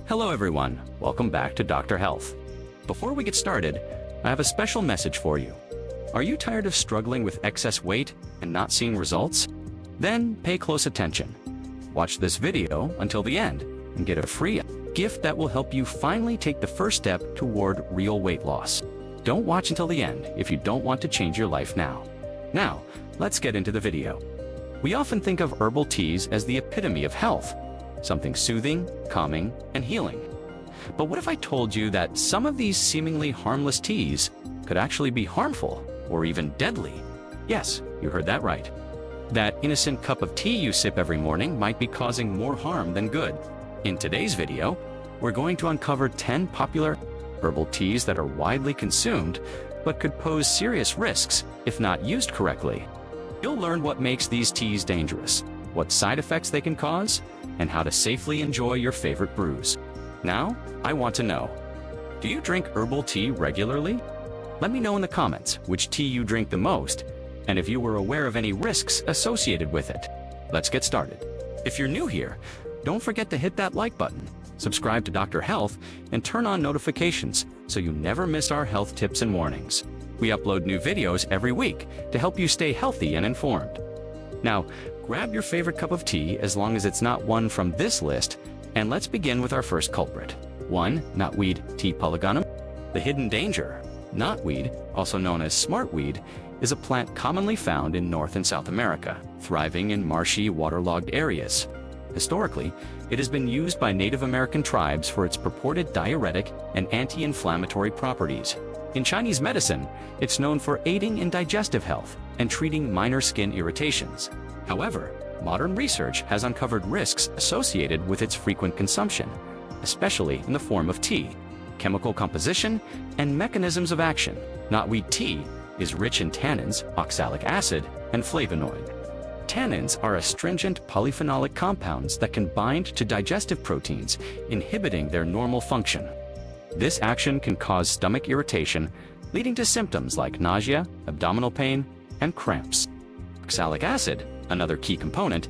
Hello everyone, welcome back to Dr. Health. Before we get started, I have a special message for you. Are you tired of struggling with excess weight and not seeing results? Then pay close attention. Watch this video until the end and get a free gift that will help you finally take the first step toward real weight loss. Don't watch until the end if you don't want to change your life now. Now, let's get into the video. We often think of herbal teas as the epitome of health, something soothing, calming, and healing. But what if I told you that some of these seemingly harmless teas could actually be harmful or even deadly? Yes, you heard that right. That innocent cup of tea you sip every morning might be causing more harm than good. In today's video, we're going to uncover 10 popular herbal teas that are widely consumed but could pose serious risks if not used correctly. You'll learn what makes these teas dangerous, what side effects they can cause, and how to safely enjoy your favorite brews. Now, I want to know, do you drink herbal tea regularly? Let me know in the comments which tea you drink the most, and if you were aware of any risks associated with it. Let's get started. If you're new here, don't forget to hit that like button, subscribe to Dr. Health, and turn on notifications so you never miss our health tips and warnings. We upload new videos every week to help you stay healthy and informed. Now, grab your favorite cup of tea as long as it's not one from this list, and let's begin with our first culprit. 1. Knotweed T. polygonum. The hidden danger. Knotweed, also known as smartweed, is a plant commonly found in North and South America, thriving in marshy, waterlogged areas. Historically, it has been used by Native American tribes for its purported diuretic and anti-inflammatory properties. In Chinese medicine, it's known for aiding in digestive health and treating minor skin irritations. However, modern research has uncovered risks associated with its frequent consumption, especially in the form of tea, chemical composition, and mechanisms of action. Knotweed tea is rich in tannins, oxalic acid, and flavonoid. Tannins are astringent polyphenolic compounds that can bind to digestive proteins, inhibiting their normal function. This action can cause stomach irritation, leading to symptoms like nausea, abdominal pain, and cramps. Oxalic acid, another key component,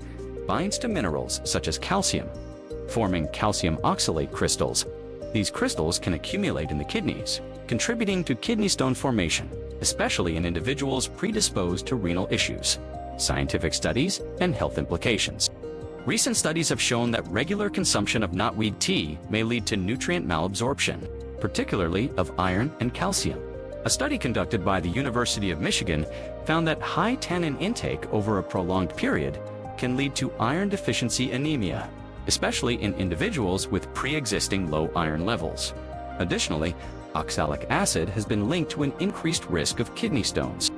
binds to minerals such as calcium, forming calcium oxalate crystals. These crystals can accumulate in the kidneys, contributing to kidney stone formation, especially in individuals predisposed to renal issues. Scientific studies and health implications. Recent studies have shown that regular consumption of knotweed tea may lead to nutrient malabsorption, particularly of iron and calcium. A study conducted by the University of Michigan found that high tannin intake over a prolonged period can lead to iron deficiency anemia, especially in individuals with pre-existing low iron levels. Additionally, oxalic acid has been linked to an increased risk of kidney stones.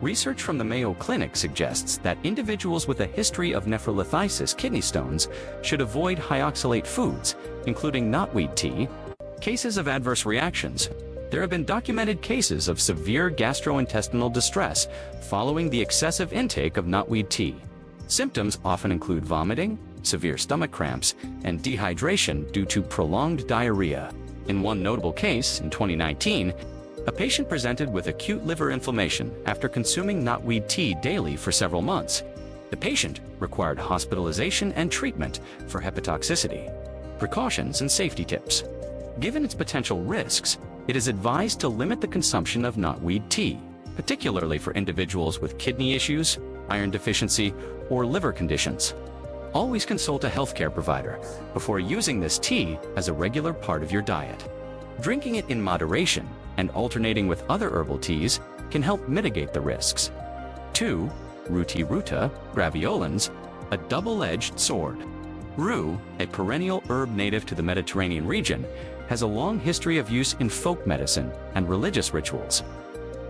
Research from the Mayo Clinic suggests that individuals with a history of nephrolithiasis kidney stones should avoid high oxalate foods, including knotweed tea. Cases of adverse reactions. There have been documented cases of severe gastrointestinal distress following the excessive intake of knotweed tea. Symptoms often include vomiting, severe stomach cramps, and dehydration due to prolonged diarrhea. In one notable case, in 2019, a patient presented with acute liver inflammation after consuming knotweed tea daily for several months. The patient required hospitalization and treatment for hepatotoxicity. Precautions and safety tips. Given its potential risks, it is advised to limit the consumption of knotweed tea, particularly for individuals with kidney issues, iron deficiency, or liver conditions. Always consult a healthcare provider before using this tea as a regular part of your diet. Drinking it in moderation and alternating with other herbal teas can help mitigate the risks. 2. Ruti-Ruta graveolens, a double-edged sword. Rue, a perennial herb native to the Mediterranean region, has a long history of use in folk medicine and religious rituals.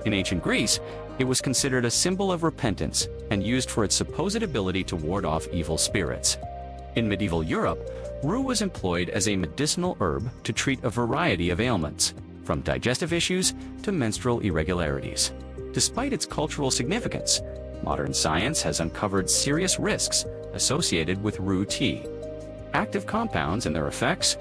In ancient Greece, it was considered a symbol of repentance and used for its supposed ability to ward off evil spirits. In medieval Europe, rue was employed as a medicinal herb to treat a variety of ailments, from digestive issues to menstrual irregularities. Despite its cultural significance, modern science has uncovered serious risks associated with rue tea. Active compounds and their effects.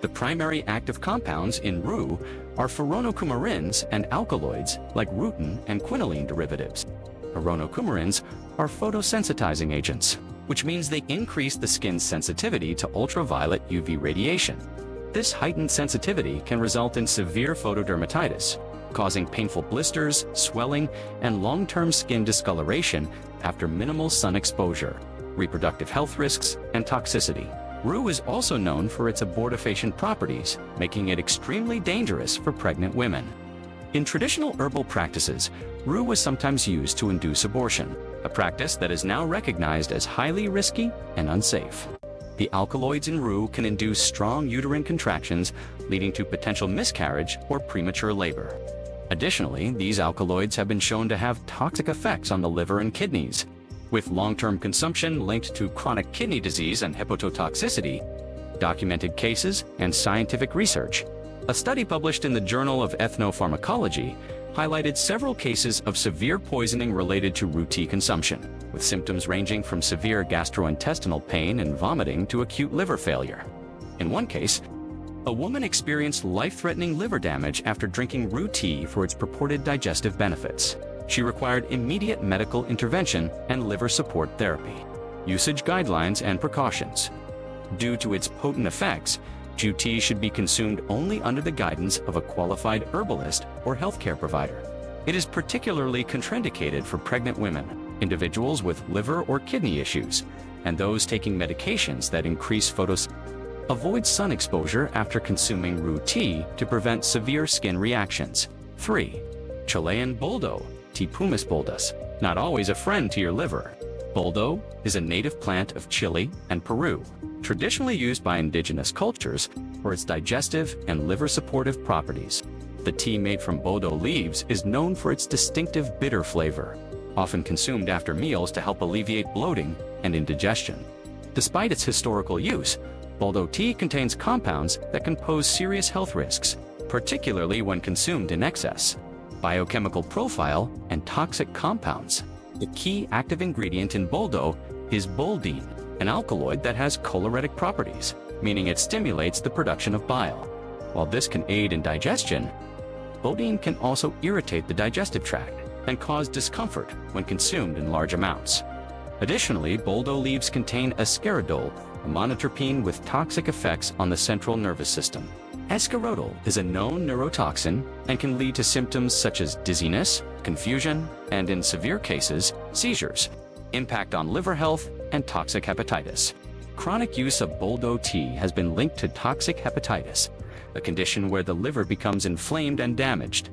The primary active compounds in rue are furanocoumarins and alkaloids like rutin and quinoline derivatives. Furanocoumarins are photosensitizing agents, which means they increase the skin's sensitivity to ultraviolet UV radiation. This heightened sensitivity can result in severe photodermatitis, causing painful blisters, swelling, and long-term skin discoloration after minimal sun exposure, reproductive health risks, and toxicity. Rue is also known for its abortifacient properties, making it extremely dangerous for pregnant women. In traditional herbal practices, rue was sometimes used to induce abortion, a practice that is now recognized as highly risky and unsafe. The alkaloids in rue can induce strong uterine contractions, leading to potential miscarriage or premature labor. Additionally, these alkaloids have been shown to have toxic effects on the liver and kidneys, with long-term consumption linked to chronic kidney disease and hepatotoxicity, documented cases, and scientific research. A study published in the Journal of Ethnopharmacology highlighted several cases of severe poisoning related to rue tea consumption, with symptoms ranging from severe gastrointestinal pain and vomiting to acute liver failure. In one case, a woman experienced life-threatening liver damage after drinking rue tea for its purported digestive benefits. She required immediate medical intervention and liver support therapy. Usage guidelines and precautions. Due to its potent effects, rue tea should be consumed only under the guidance of a qualified herbalist or healthcare provider. It is particularly contraindicated for pregnant women, individuals with liver or kidney issues, and those taking medications that increase photosynthesis. Avoid sun exposure after consuming rue tea to prevent severe skin reactions. 3. Chilean boldo, T. pumice boldus, not always a friend to your liver. Boldo is a native plant of Chile and Peru, traditionally used by indigenous cultures for its digestive and liver-supportive properties. The tea made from boldo leaves is known for its distinctive bitter flavor, often consumed after meals to help alleviate bloating and indigestion. Despite its historical use, boldo tea contains compounds that can pose serious health risks, particularly when consumed in excess. Biochemical profile and toxic compounds. The key active ingredient in boldo is boldine, an alkaloid that has choleretic properties, meaning it stimulates the production of bile. While this can aid in digestion, boldine can also irritate the digestive tract and cause discomfort when consumed in large amounts. Additionally, boldo leaves contain ascaridole, a monoterpene with toxic effects on the central nervous system. Ascaridole is a known neurotoxin and can lead to symptoms such as dizziness, confusion, and in severe cases, seizures, impact on liver health, and toxic hepatitis. Chronic use of boldo tea has been linked to toxic hepatitis, a condition where the liver becomes inflamed and damaged.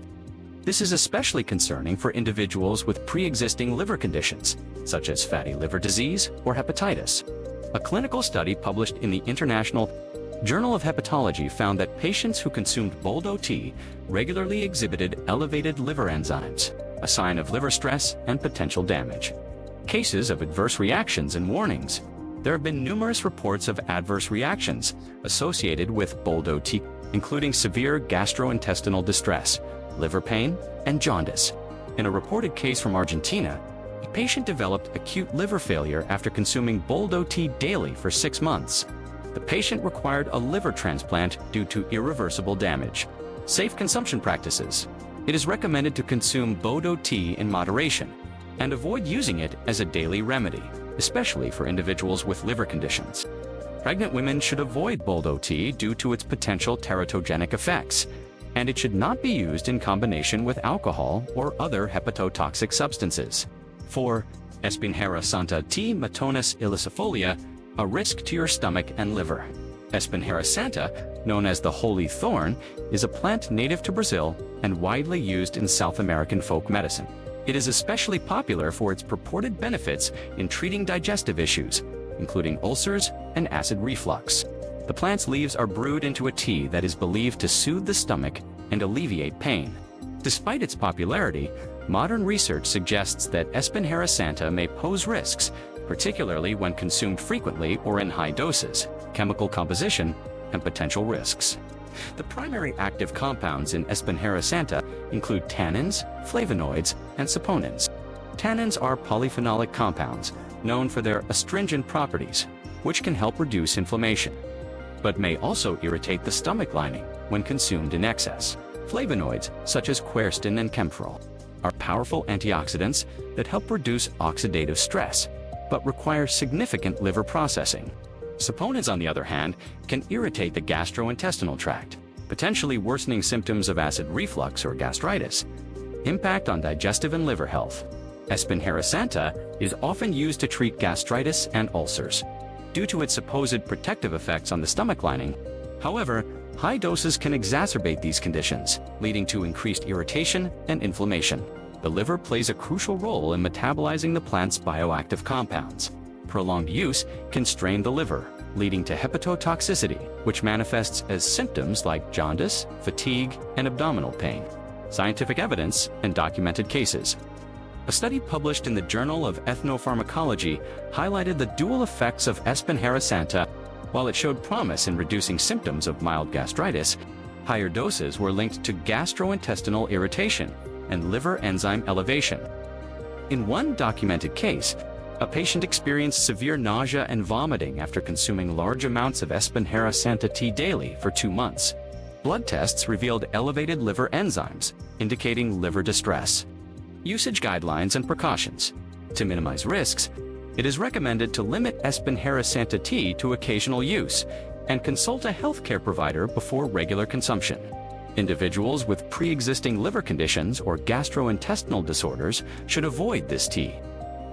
This is especially concerning for individuals with pre-existing liver conditions, such as fatty liver disease or hepatitis. A clinical study published in the International Journal of Hepatology found that patients who consumed boldo tea regularly exhibited elevated liver enzymes, a sign of liver stress and potential damage. Cases of adverse reactions and warnings. There have been numerous reports of adverse reactions associated with boldo tea, including severe gastrointestinal distress, liver pain, and jaundice. In a reported case from Argentina, a patient developed acute liver failure after consuming boldo tea daily for 6 months. The patient required a liver transplant due to irreversible damage. Safe consumption practices. It is recommended to consume boldo tea in moderation and avoid using it as a daily remedy, especially for individuals with liver conditions. Pregnant women should avoid boldo tea due to its potential teratogenic effects, and it should not be used in combination with alcohol or other hepatotoxic substances. 4. Espinhaera santa T. Matonus ilicifolia, a risk to your stomach and liver. Espinhaera santa, known as the holy thorn, is a plant native to Brazil and widely used in South American folk medicine. It is especially popular for its purported benefits in treating digestive issues, including ulcers and acid reflux. The plant's leaves are brewed into a tea that is believed to soothe the stomach and alleviate pain. Despite its popularity, modern research suggests that Espinhaera santa may pose risks, particularly when consumed frequently or in high doses, chemical composition, and potential risks. The primary active compounds in Espinhaera santa include tannins, flavonoids, and saponins. Tannins are polyphenolic compounds known for their astringent properties, which can help reduce inflammation, but may also irritate the stomach lining when consumed in excess. Flavonoids, such as quercetin and camphorol, are powerful antioxidants that help reduce oxidative stress, but require significant liver processing. Saponins, on the other hand, can irritate the gastrointestinal tract, potentially worsening symptoms of acid reflux or gastritis. Impact on digestive and liver health. Espinhaera santa is often used to treat gastritis and ulcers due to its supposed protective effects on the stomach lining. However, high doses can exacerbate these conditions, leading to increased irritation and inflammation. The liver plays a crucial role in metabolizing the plant's bioactive compounds. Prolonged use can strain the liver, leading to hepatotoxicity, which manifests as symptoms like jaundice, fatigue, and abdominal pain. Scientific evidence and documented cases. A study published in the Journal of Ethnopharmacology highlighted the dual effects of Espinhaera santa. While it showed promise in reducing symptoms of mild gastritis, higher doses were linked to gastrointestinal irritation and liver enzyme elevation. In one documented case, a patient experienced severe nausea and vomiting after consuming large amounts of Espinhaera santa tea daily for 2 months. Blood tests revealed elevated liver enzymes, indicating liver distress. Usage guidelines and precautions. To minimize risks, it is recommended to limit Espinhaera santa tea to occasional use and consult a healthcare provider before regular consumption. Individuals with pre-existing liver conditions or gastrointestinal disorders should avoid this tea.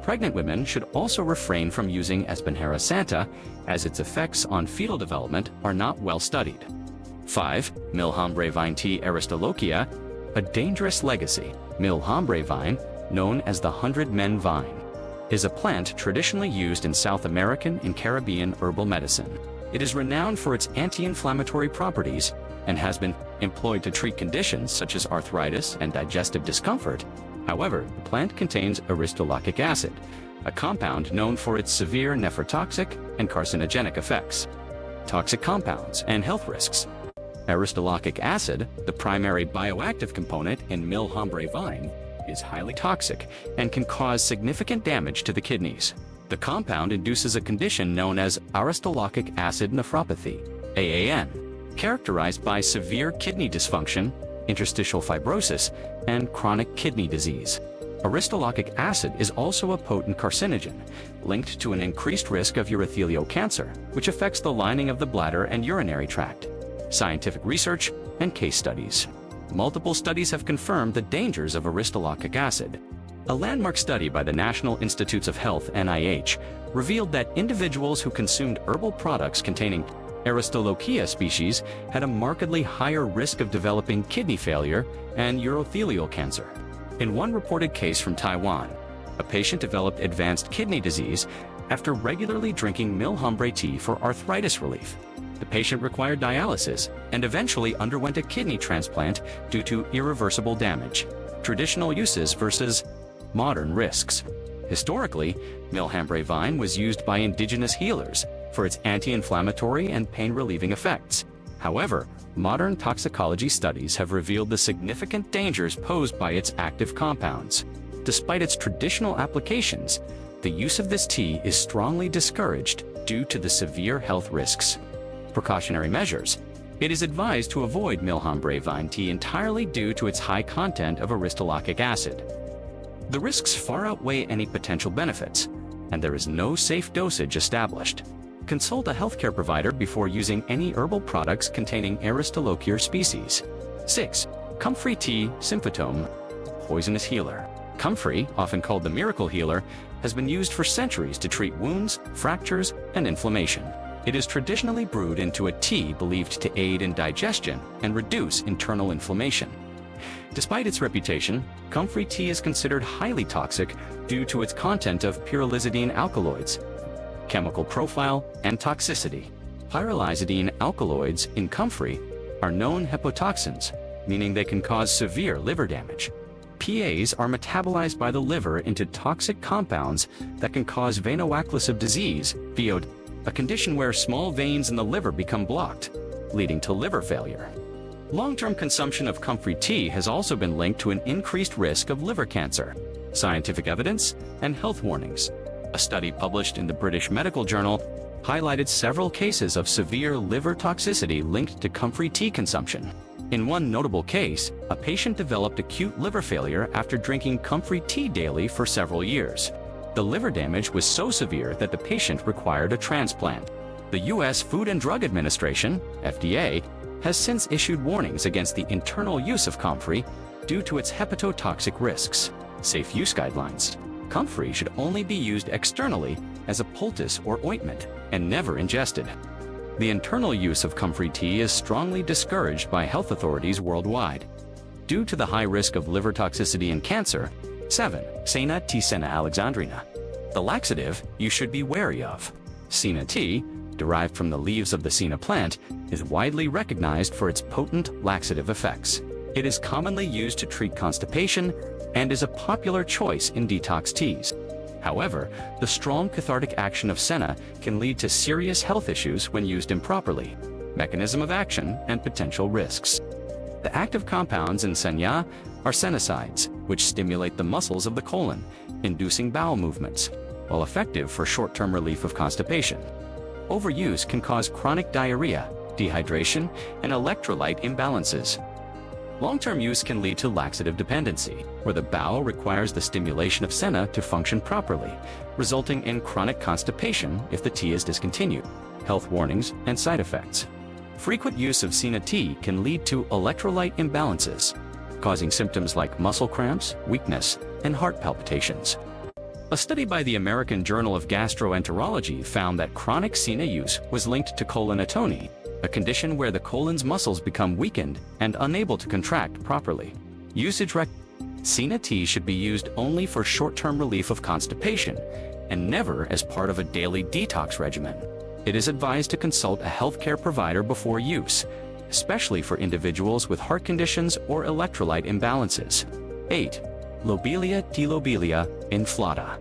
Pregnant women should also refrain from using Espinhaera santa, as its effects on fetal development are not well studied. 5. Milhambre vine tea Aristolochia, a dangerous legacy. Milhambre vine, known as the 100 Men vine, is a plant traditionally used in South American and Caribbean herbal medicine. It is renowned for its anti-inflammatory properties and has been employed to treat conditions such as arthritis and digestive discomfort. However, the plant contains aristolochic acid, a compound known for its severe nephrotoxic and carcinogenic effects. Toxic compounds and health risks. Aristolochic acid, the primary bioactive component in Milhambre vine, is highly toxic and can cause significant damage to the kidneys. The compound induces a condition known as aristolochic acid nephropathy, AAN, characterized by severe kidney dysfunction, interstitial fibrosis, and chronic kidney disease. Aristolochic acid is also a potent carcinogen, linked to an increased risk of urothelial cancer, which affects the lining of the bladder and urinary tract. Scientific research and case studies. Multiple studies have confirmed the dangers of aristolochic acid. A landmark study by the National Institutes of Health (NIH) revealed that individuals who consumed herbal products containing Aristolochia species had a markedly higher risk of developing kidney failure and urothelial cancer. In one reported case from Taiwan, a patient developed advanced kidney disease after regularly drinking Milhambre tea for arthritis relief. The patient required dialysis and eventually underwent a kidney transplant due to irreversible damage. Traditional uses versus modern risks. Historically, Milhambre vine was used by indigenous healers for its anti-inflammatory and pain-relieving effects. However, modern toxicology studies have revealed the significant dangers posed by its active compounds. Despite its traditional applications, the use of this tea is strongly discouraged due to the severe health risks. Precautionary measures. It is advised to avoid Milhambre vine tea entirely due to its high content of aristolochic acid. The risks far outweigh any potential benefits, and there is no safe dosage established. Consult a healthcare provider before using any herbal products containing Aristolochia species. 6. Comfrey tea symphytome, poisonous healer. Comfrey, often called the miracle healer, has been used for centuries to treat wounds, fractures, and inflammation. It is traditionally brewed into a tea believed to aid in digestion and reduce internal inflammation. Despite its reputation, comfrey tea is considered highly toxic due to its content of pyrrolizidine alkaloids, chemical profile, and toxicity. Pyrrolizidine alkaloids in comfrey are known hepatotoxins, meaning they can cause severe liver damage. PAs are metabolized by the liver into toxic compounds that can cause veno-occlusive disease, VOD, a condition where small veins in the liver become blocked, leading to liver failure. Long-term consumption of comfrey tea has also been linked to an increased risk of liver cancer. Scientific evidence and health warnings. A study published in the British Medical Journal highlighted several cases of severe liver toxicity linked to comfrey tea consumption. In one notable case, a patient developed acute liver failure after drinking comfrey tea daily for several years. The liver damage was so severe that the patient required a transplant. The U.S. Food and Drug Administration, FDA, has since issued warnings against the internal use of comfrey due to its hepatotoxic risks. Safe use guidelines. Comfrey should only be used externally as a poultice or ointment and never ingested. The internal use of comfrey tea is strongly discouraged by health authorities worldwide due to the high risk of liver toxicity and cancer. 7. Senna tea. Senna alexandrina. The laxative you should be wary of. Senna tea, derived from the leaves of the senna plant, is widely recognized for its potent laxative effects. It is commonly used to treat constipation and is a popular choice in detox teas. However, the strong cathartic action of senna can lead to serious health issues when used improperly. Mechanism of action and potential risks. The active compounds in senna are senosides, which stimulate the muscles of the colon, inducing bowel movements, while effective for short-term relief of constipation. Overuse can cause chronic diarrhea, dehydration, and electrolyte imbalances. Long-term use can lead to laxative dependency, where the bowel requires the stimulation of senna to function properly, resulting in chronic constipation if the tea is discontinued. Health warnings and side effects. Frequent use of senna tea can lead to electrolyte imbalances, causing symptoms like muscle cramps, weakness, and heart palpitations. A study by the American Journal of Gastroenterology found that chronic senna use was linked to colon atony, a condition where the colon's muscles become weakened and unable to contract properly. Usage Senna tea should be used only for short-term relief of constipation and never as part of a daily detox regimen. It is advised to consult a healthcare provider before use, especially for individuals with heart conditions or electrolyte imbalances. 8. Lobelia tea. Lobelia inflata.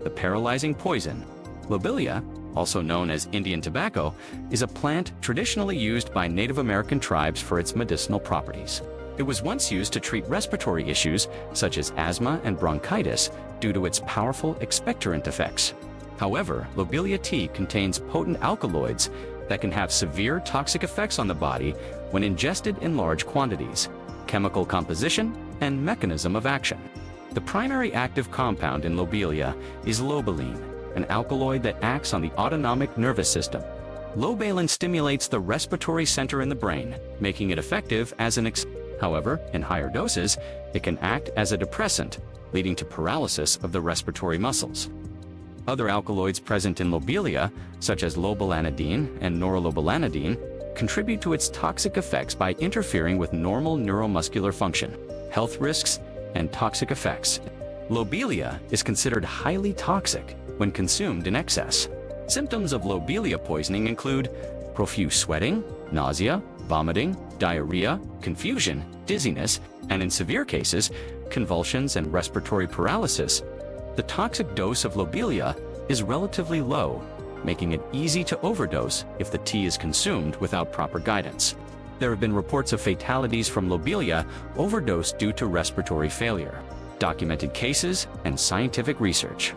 The paralyzing poison. Lobelia, also known as Indian tobacco, is a plant traditionally used by Native American tribes for its medicinal properties. It was once used to treat respiratory issues such as asthma and bronchitis due to its powerful expectorant effects. However, lobelia tea contains potent alkaloids that can have severe toxic effects on the body when ingested in large quantities. Chemical composition and mechanism of action. The primary active compound in lobelia is lobeline, an alkaloid that acts on the autonomic nervous system. Lobeline stimulates the respiratory center in the brain, making it effective as an However, in higher doses, it can act as a depressant, leading to paralysis of the respiratory muscles. Other alkaloids present in lobelia, such as lobelanidine and norlobelanidine, contribute to its toxic effects by interfering with normal neuromuscular function. Health risks and toxic effects. Lobelia is considered highly toxic when consumed in excess. Symptoms of lobelia poisoning include profuse sweating, nausea, vomiting, diarrhea, confusion, dizziness, and in severe cases, convulsions and respiratory paralysis. The toxic dose of lobelia is relatively low, making it easy to overdose if the tea is consumed without proper guidance. There have been reports of fatalities from lobelia overdose due to respiratory failure. Documented cases and scientific research.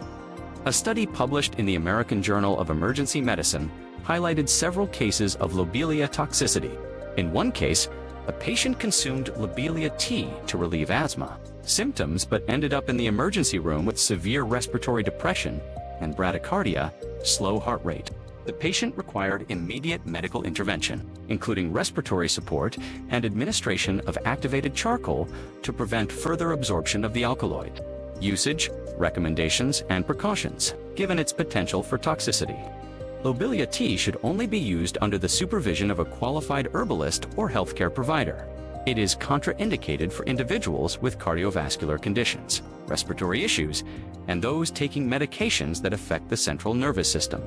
A study published in the American Journal of Emergency Medicine highlighted several cases of lobelia toxicity. In one case, a patient consumed lobelia tea to relieve asthma symptoms but ended up in the emergency room with severe respiratory depression and bradycardia, slow heart rate. The patient required immediate medical intervention, including respiratory support and administration of activated charcoal to prevent further absorption of the alkaloid. Usage, recommendations, and precautions, given its potential for toxicity. Lobelia tea should only be used under the supervision of a qualified herbalist or healthcare provider. It is contraindicated for individuals with cardiovascular conditions, respiratory issues, and those taking medications that affect the central nervous system.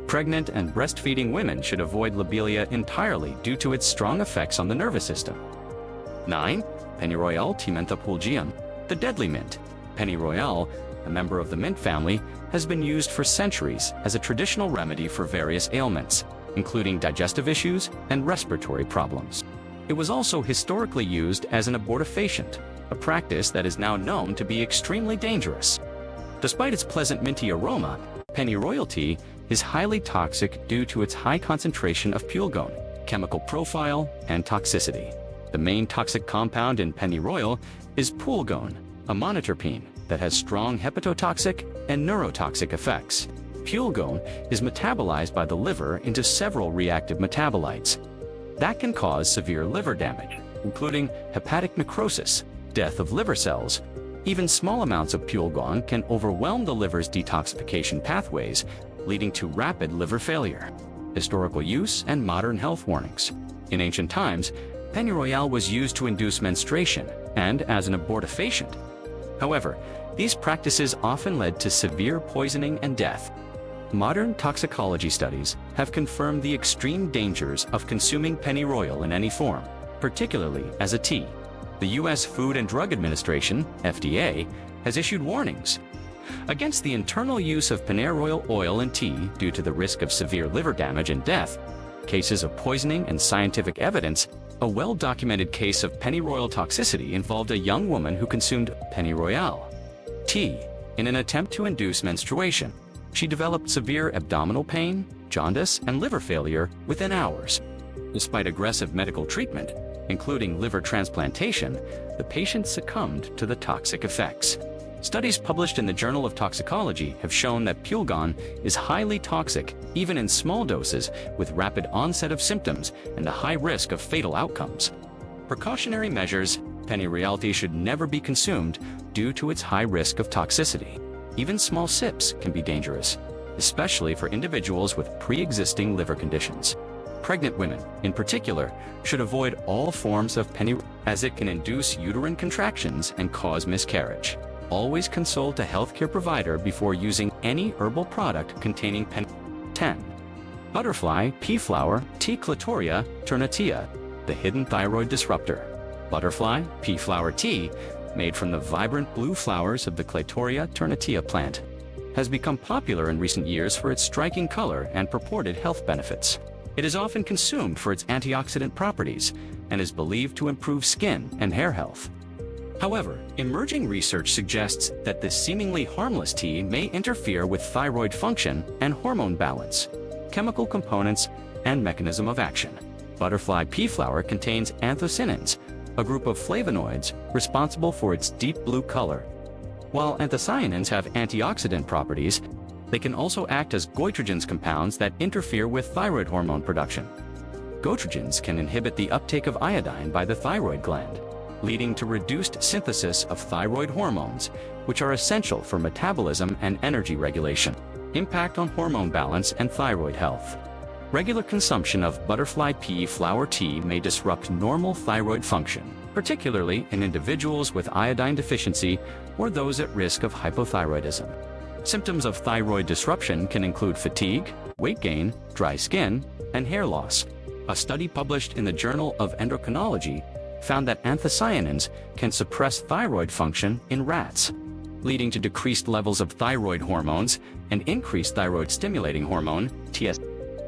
Pregnant and breastfeeding women should avoid lobelia entirely due to its strong effects on the nervous system. 9. Pennyroyal tea. Mentha pulgium. The deadly mint. Pennyroyal, a member of the mint family, has been used for centuries as a traditional remedy for various ailments, including digestive issues and respiratory problems. It was also historically used as an abortifacient, a practice that is now known to be extremely dangerous. Despite its pleasant minty aroma, pennyroyal tea is highly toxic due to its high concentration of pulgone, chemical profile, and toxicity. The main toxic compound in pennyroyal is pulgone, a monoterpene that has strong hepatotoxic and neurotoxic effects. pulgone is metabolized by the liver into several reactive metabolites. That can cause severe liver damage, including hepatic necrosis, death of liver cells. Even small amounts of pulgone can overwhelm the liver's detoxification pathways, leading to rapid liver failure. Historical use and modern health warnings. In ancient times, pennyroyal was used to induce menstruation and as an abortifacient. However, these practices often led to severe poisoning and death. Modern toxicology studies have confirmed the extreme dangers of consuming pennyroyal in any form, particularly as a tea. The U.S. Food and Drug Administration, FDA, has issued warnings against the internal use of pennyroyal oil in tea due to the risk of severe liver damage and death. Cases of poisoning and scientific evidence. A well-documented case of pennyroyal toxicity involved a young woman who consumed pennyroyal tea in an attempt to induce menstruation. She developed severe abdominal pain, jaundice, and liver failure within hours. Despite aggressive medical treatment, including liver transplantation, the patient succumbed to the toxic effects. Studies published in the Journal of Toxicology have shown that pulgone is highly toxic, even in small doses, with rapid onset of symptoms and a high risk of fatal outcomes. Precautionary measures. Pennyroyal tea should never be consumed due to its high risk of toxicity. Even small sips can be dangerous, especially for individuals with pre-existing liver conditions. Pregnant women, in particular, should avoid all forms of pennyroyal as it can induce uterine contractions and cause miscarriage. Always consult a healthcare provider before using any herbal product containing pennyroyal. 10. Butterfly pea flower, T. Clitoria ternatia, the hidden thyroid disruptor. Butterfly pea flower tea, made from the vibrant blue flowers of the Clitoria ternatia plant, has become popular in recent years for its striking color and purported health benefits. It is often consumed for its antioxidant properties and is believed to improve skin and hair health. However, emerging research suggests that this seemingly harmless tea may interfere with thyroid function and hormone balance, chemical components, and mechanism of action. Butterfly pea flower contains anthocyanins, a group of flavonoids responsible for its deep blue color. While anthocyanins have antioxidant properties, they can also act as goitrogens compounds that interfere with thyroid hormone production. Goitrogens can inhibit the uptake of iodine by the thyroid gland, leading to reduced synthesis of thyroid hormones, which are essential for metabolism and energy regulation. Impact on hormone balance and thyroid health. Regular consumption of butterfly pea flower tea may disrupt normal thyroid function, particularly in individuals with iodine deficiency or those at risk of hypothyroidism. Symptoms of thyroid disruption can include fatigue, weight gain, dry skin, and hair loss. A study published in the Journal of Endocrinology found that anthocyanins can suppress thyroid function in rats, leading to decreased levels of thyroid hormones and increased thyroid-stimulating hormone, TSH.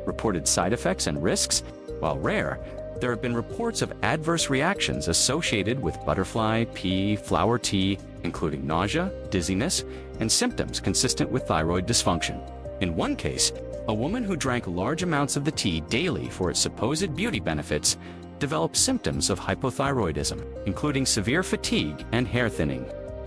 Reported side effects and risks. While rare, there have been reports of adverse reactions associated with butterfly pea flower tea, including nausea, dizziness, and symptoms consistent with thyroid dysfunction. In one case, a woman who drank large amounts of the tea daily for its supposed beauty benefits developed symptoms of hypothyroidism, including severe fatigue and hair thinning.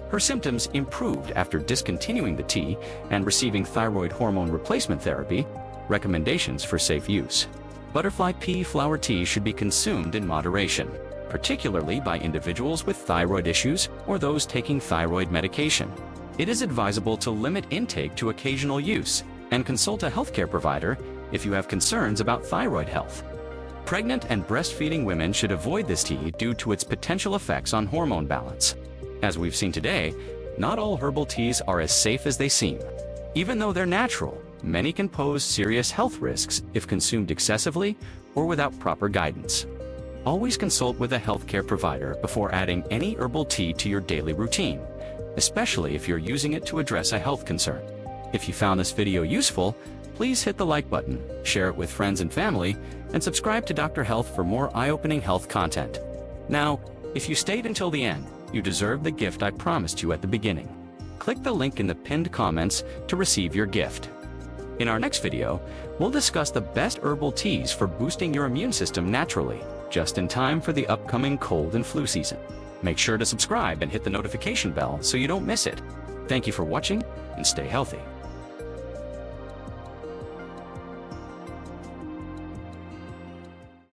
Her symptoms improved after discontinuing the tea and receiving thyroid hormone replacement therapy. Recommendations for safe use. Butterfly pea flower tea should be consumed in moderation, particularly by individuals with thyroid issues or those taking thyroid medication. It is advisable to limit intake to occasional use and consult a healthcare provider if you have concerns about thyroid health. Pregnant and breastfeeding women should avoid this tea due to its potential effects on hormone balance. As we've seen today, not all herbal teas are as safe as they seem. Even though they're natural, many can pose serious health risks if consumed excessively or without proper guidance. Always consult with a healthcare provider before adding any herbal tea to your daily routine, especially if you're using it to address a health concern. If you found this video useful, please hit the like button, share it with friends and family, and subscribe to Dr. Health for more eye-opening health content. Now, if you stayed until the end, you deserve the gift I promised you at the beginning. Click the link in the pinned comments to receive your gift. In our next video, we'll discuss the best herbal teas for boosting your immune system naturally, just in time for the upcoming cold and flu season. Make sure to subscribe and hit the notification bell so you don't miss it. Thank you for watching, and stay healthy.